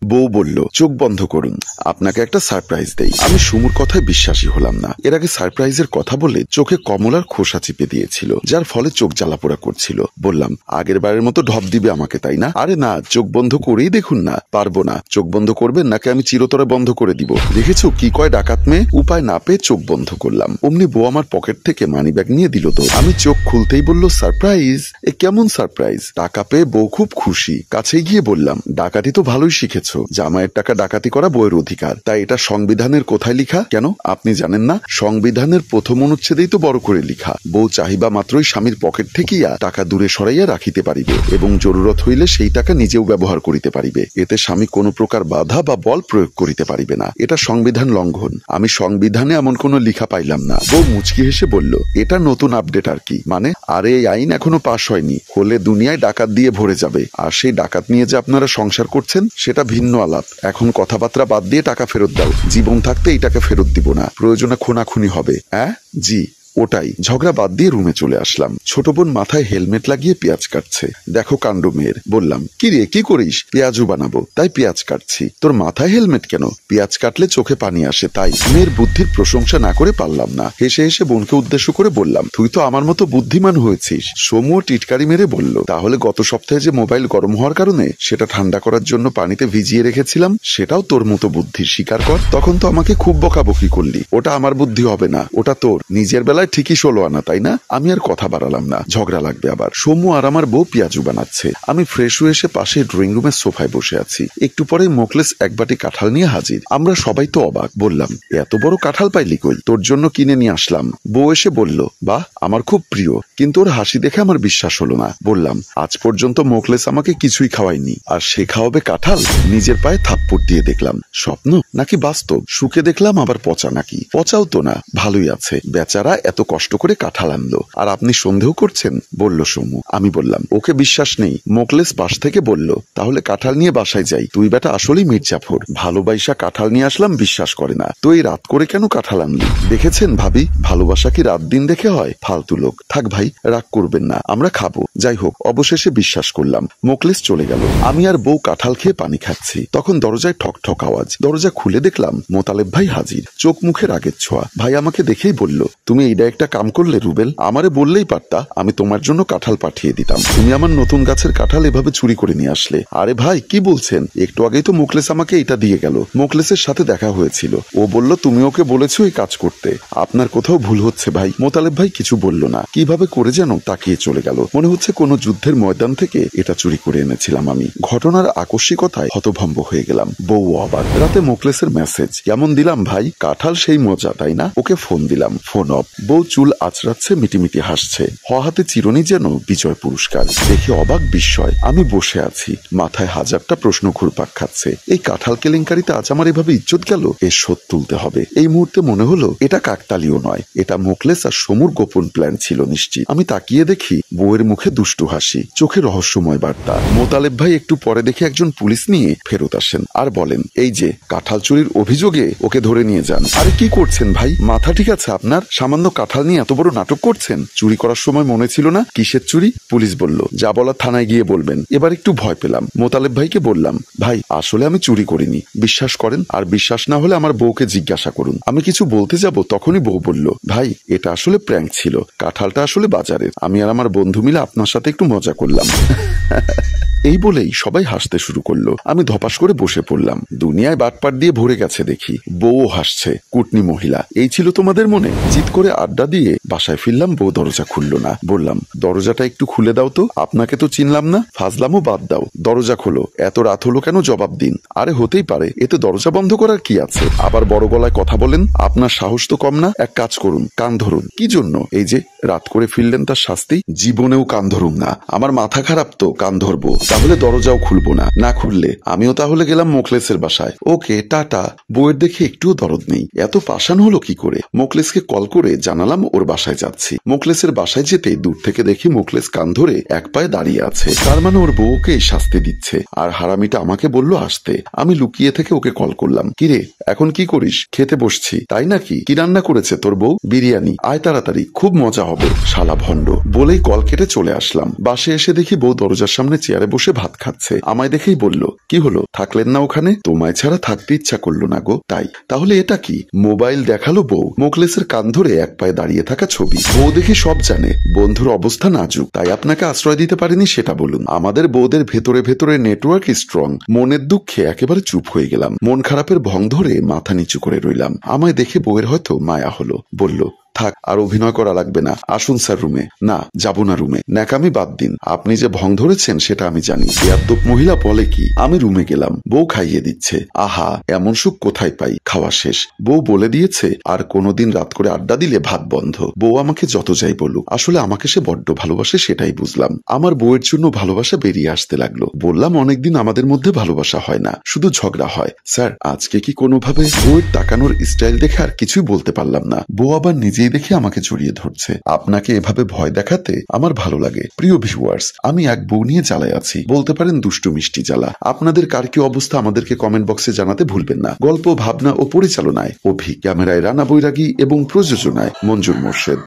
বউ বলল, চোখ বন্ধ করুন, আপনাকে একটা সারপ্রাইজ দেই। আমি সুমুর কথায় বিশ্বাসী হলাম না। এর আগে সারপ্রাইজের কথা বলে চোখে কমলার খোসা চিপে দিয়েছিল, যার ফলে চোখ জ্বালাপোড়া করছিল। বললাম, আগের বারের মতো ঢপ দিবে আমাকে, তাই না? আরে না, চোখ বন্ধ করেই দেখুন না। পারবো না। চোখ বন্ধ করবেন নাকি আমি চিরতরে বন্ধ করে দিব? দেখেছো কি কয় ডাকাত মেয়ে? উপায় না পেয়ে চোখ বন্ধ করলাম। অমনি বউ আমার পকেট থেকে মানি ব্যাগ নিয়ে দিল। তো আমি চোখ খুলতেই বলল, সারপ্রাইজ। এ কেমন সারপ্রাইজ? টাকা পেয়ে বউ খুব খুশি। কাছে গিয়ে বললাম, ডাকাতি তো ভালোই শিখেছো। জামাইয়ের টাকা ডাকাতি করা বউয়ের অধিকার, তাই এটা সংবিধানের কোথায় লিখা? কেন আপনি জানেন না? সংবিধানের প্রথম অনুচ্ছেদেই তো বড় করে লিখা, বউ চাহিবা মাত্রই স্বামীর পকেট থেকেই টাকা দূরে সরাইয়া রাখিতে পারিবে এবং জরুরত হইলে সেই টাকা নিজেও ব্যবহার করিতে পারিবে। এতে স্বামী কোনো প্রকার বাধা বা বল প্রয়োগ করিতে পারিবে না। এটা সংবিধান লঙ্ঘন। আমি সংবিধানে এমন কোনো লিখা পাইলাম না। বউ মুচকি হেসে বলল, এটা নতুন আপডেট আর কি। মানে? আরে এই আইন এখনো পাশ হয়নি, হলে দুনিয়ায় ডাকাত দিয়ে ভরে যাবে। আর সেই ডাকাত নিয়ে যে আপনারা সংসার করছেন সেটা ভিন্ন আলাপ। এখন কথাবার্তা বাদ দিয়ে টাকা ফেরত দাও। জীবন থাকতে এই টাকা ফেরত দিব না। প্রয়োজনে খুনাখুনি হবে। হ্যাঁ জি, ওটাই। ঝগড়া বাদ দিয়ে রুমে চলে আসলাম। ছোট বোন মাথায় হেলমেট লাগিয়ে পেঁয়াজ কাটছে। দেখো কাণ্ড মেয়ের। বললাম, কি রে কি করিস? পেঁয়াজু বানাবো তাই পেঁয়াজ কাটছি। তোর মাথায় হেলমেট কেন? পেঁয়াজ কাটলে চোখে পানি আসে তাই। মেয়ের বুদ্ধির প্রশংসা না করে পারলাম না। হেসে হেসে বোনকে উদ্দেশ্য করে বললাম, তুই তো আমার মতো বুদ্ধিমান হয়েছিস। সমু টিটকারি মেরে বলল, তাহলে গত সপ্তাহে যে মোবাইল গরম হওয়ার কারণে সেটা ঠান্ডা করার জন্য পানিতে ভিজিয়ে রেখেছিলাম, সেটাও তোর মতো বুদ্ধির স্বীকার কর। তখন তো আমাকে খুব বকাবকি করলি। ওটা আমার বুদ্ধি হবে না, ওটা তোর। নিজের বেলা ঠিকই 16 আনা, তাই না? আমি আর কথা বাড়ালাম না, ঝগড়া লাগবে আবার। সমু আর আমার বউ পেঁয়াজু বানাচ্ছে। আমি ফ্রেশ হয়ে এসে পাশে ড্রয়িং রুমের সোফায় বসে আছি। একটু পরে মোকলেস এক বাটি কাঁঠাল নিয়ে হাজির। আমরা সবাই তো অবাক। বললাম, এত বড় কাঁঠাল পাইলি কই? তোর জন্য কিনে নিয়ে আসলাম। বউ এসে বলল, বাহ, আমার খুব প্রিয়। কিন্তু ওর হাসি দেখে আমার বিশ্বাস হলো না। বললাম, আজ পর্যন্ত মোকলেস আমাকে কিছুই খাওয়ায়নি, আর সে খাওয়াবে কাঁঠাল? নিজের পায়ে থাপ্পড় দিয়ে দেখলাম, স্বপ্ন নাকি বাস্তব? শুকে দেখলাম আবার পচা নাকি। পচাও তো না, ভালোই আছে। বেচারা এত কষ্ট করে কাঁঠাল আনলো, আর আপনি সন্দেহ করছেন? বলল সমু। আমি বললাম, ওকে বিশ্বাস নেই। মোকলেস পাশ থেকে বলল, তাহলে কাঁঠাল নিয়ে বাসায় যাই। তুই বেটা আসলেই মির্জাফর। ভালোবাসা কাঁঠাল নিয়ে আসলাম, বিশ্বাস করে না। তো এই রাত করে কেন কাঁঠাল আনলি? দেখেছেন ভাবি, ভালোবাসা কি রাত দিন দেখে হয়? ফালতু লোক। থাক ভাই, রাগ করবেন না, আমরা খাবো। যাই হোক, অবশেষে বিশ্বাস করলাম। মোকলেস চলে গেল। আমি আর বউ কাঁঠাল খেয়ে পানি খাচ্ছি। তখন দরজায় ঠক ঠক আওয়াজ। দরজা খুলে দেখলাম মোতালেব ভাই হাজির। চোখ মুখে রাগের ছোঁয়া। ভাই আমাকে দেখেই বলল, তুমি এইটা একটা কাম করলে রুবেল? আমারে বললেই পারতা, আমি তোমার জন্য কাঁঠাল পাঠিয়ে দিতাম। তুমি আমার নতুন গাছের কাঁঠাল এভাবে চুরি করে নিয়ে আসলে। আরে ভাই কি বলছেন? একটু আগেই তো মোকলেস আমাকে এটা দিয়ে গেল। মোকলেসের সাথে দেখা হয়েছিল, ও বলল তুমি ওকে বলেছো এই কাজ করতে। আপনার কোথাও ভুল হচ্ছে ভাই। মোতালেব ভাই কিছু বলল না, কিভাবে করে যেন তাকিয়ে চলে গেল। মনে হচ্ছে কোনো যুদ্ধের ময়দান থেকে এটা চুরি করে এনেছিলাম আমি। ঘটনার আকস্মিকতায় হতভম্ব হয়ে গেলাম। বউ অবাক। রাতে মোকলেসের মেসেজ কেমন দিলাম ভাই? কাঁঠাল সেই মজা, তাই না? ওকে ফোন দিলাম, ফোন অফ। বউ চুল আঁচড়াচ্ছে, মিটিমিটি হাসছে। হাতে চিরুনি যেন বিজয় পুরস্কার। দেখে অবাক বিস্ময়। আমি বসে আছি, মাথায় হাজারটা প্রশ্ন ঘুরপাক খাচ্ছে। এই কাঁঠাল কেলেঙ্কারিতে আজ আমার এভাবে ইজ্জত গেল, এর শোধ তুলতে হবে। এই মুহূর্তে মনে হলো এটা কাকতালীয় নয়, এটা মোকলেস আর সমুর গোপন প্ল্যান ছিল নিশ্চিত। আমি তাকিয়ে দেখি বউয়ের মুখে দুষ্টু হাসি, চোখে রহস্যময় বার্তা। মোতালেব ভাই একটু পরে দেখে একজন পুলিশ নিয়ে ফেরত আসেন আর বলেন, এই যে কাঁঠাল চুরির অভিযোগে ওকে ধরে নিয়ে যান। আরে কি করছেন ভাই? মাথা ঠিক আছে আপনার? সামান্য কাঁঠাল নিয়ে এত বড় নাটক করছেন? চুরি করার সময় মনে ছিল না? কিসের চুরি? পুলিশ বলল, যা বলার থানায় গিয়ে বলবেন। এবার একটু ভয় পেলাম। মোতালেব ভাইকে বললাম, ভাই আসলে আমি চুরি করিনি, বিশ্বাস করেন। আর বিশ্বাস না হলে আমার বউকে জিজ্ঞাসা করুন। আমি কিছু বলতে যাব, তখনই বউ বলল, ভাই এটা আসলে প্র্যাঙ্ক ছিল। কাঁঠালটা আসলে বাজারের। আমি আর আমার বন্ধু মিলে আপনার সাথে একটু মজা করলাম। এই বলেই সবাই হাসতে শুরু করলো। আমি ধপাস করে বসে পড়লাম। দুনিয়ায় বাটপাট দিয়ে ভরে গেছে দেখি। বউও হাসছে। কুটনি মহিলা। এই ছিল তোমাদের মনে? জিত করে আড্ডা দিয়ে বাসায় ফিরলাম। বউ দরজা খুললো না। বললাম, দরজাটা একটু খুলে দাও তো, আপনাকে তো চিনলাম না। ফাজলামও বাদ দাও, দরজা খোলো। এত রাত হলো কেন, জবাব দিন। আরে হতেই পারে, এতে দরজা বন্ধ করার কি আছে? আবার বড় গলায় কথা বলেন। আপনার সাহস তো কম না। এক কাজ করুন, কান ধরুন। কি জন্য? এই যে রাত করে ফিরলেন তার শাস্তি। জীবনেও কান ধরুন না। আমার মাথা খারাপ তো কান ধরবো? তাহলে দরজাও খুলবো না। না খুললে আমিও তাহলে গেলাম মোকলেসের বাসায়। ওকে টাটা। বউয়ের দেখে একটুও দরদ নেই। এত পাষাণ হলো কি করে? মোকলেসকে কল করে জানালাম ওর বাসায় যাচ্ছি। মোকলেসের বাসায় যেতে দূর থেকে দেখি মোকলেস কান ধরে এক পায়ে দাঁড়িয়ে আছে। তার মানে ওর বউকে শাস্তি দিচ্ছে। আর হারামিটা আমাকে বলল আসতে। আমি লুকিয়ে থেকে ওকে কল করলাম। কিরে এখন কি করিস? খেতে বসছি। তাই নাকি? কি রান্না করেছে তোর বউ? বিরিয়ানি। আয় তাড়াতাড়ি, খুব মজা হবে, শালা ভণ্ড বলেই কল কেটে চলে আসলাম। বাসে এসে দেখি বউ দরজার সামনে চেয়ারে বসে ভাত খাচ্ছে। আমায় দেখেই বলল, কি হলো, থাকলেন না ওখানে? তোমায় ছাড়া থাকতে ইচ্ছা করলো না গো। তাই? তাহলে এটা কি? মোবাইল দেখালো বউ, মোকলেসের কান ধরে এক পায়ে দাঁড়িয়ে থাকা ছবি। বউ দেখি সব জানে, বন্ধুর অবস্থা নাজুক, তাই আপনাকে আশ্রয় দিতে পারেনি সেটা বলুন। আমাদের বউদের ভেতরে ভেতরে নেটওয়ার্ক স্ট্রং। মনের দুঃখে একেবারে চুপ হয়ে গেলাম। মন খারাপের ভং ধরে মাথা নিচু করে রইলাম। আমায় দেখে বউয়ের হয়তো মায়া হলো, বলল, থাক, আর অভিনয় করা লাগবে না, আসুন স্যার রুমে। না, যাব না রুমে, ন্যাকামি বাদ দিন, আপনি যে ভং ধরেছেন সেটা আমি জানি। বেয়াদ্দপ মহিলা বলে কি। আমি রুমে গেলাম, বউ খাইয়ে দিচ্ছে। আহা, এমন সুখ কোথায় পাই। খাওয়া শেষ, বউ বলে দিয়েছে আর কোনোদিন রাত করে আড্ডা দিলে ভাত বন্ধ। বউ আমাকে যত যাই বলুক, আসলে আমাকে সে বড্ড ভালোবাসে সেটাই বুঝলাম। আমার বউয়ের জন্য ভালোবাসা বেরিয়ে আসতে লাগলো। বললাম, অনেকদিন আমাদের মধ্যে ভালোবাসা হয় না, শুধু ঝগড়া হয়। স্যার, আজকে কি কোনোভাবে? বউয়ের তাকানোর স্টাইল দেখে আর কিছুই বলতে পারলাম না। বউ আবার নিজেই দেখে আমাকে জড়িয়ে ধরছে। আপনাকে এভাবে ভয় দেখাতে আমার ভালো লাগে। প্রিয় ভিউয়ার্স, আমি এক বউ নিয়ে জ্বালায় আছি, বলতে পারেন দুষ্টু মিষ্টি জ্বালা। আপনাদের কার কি অবস্থা আমাদেরকে কমেন্ট বক্সে জানাতে ভুলবেন না। গল্প, ভাবনা ও পরিচালনায় অভি, ক্যামেরায় রানা বৈরাগী এবং প্রযোজনায় মঞ্জুর মোর্শেদ।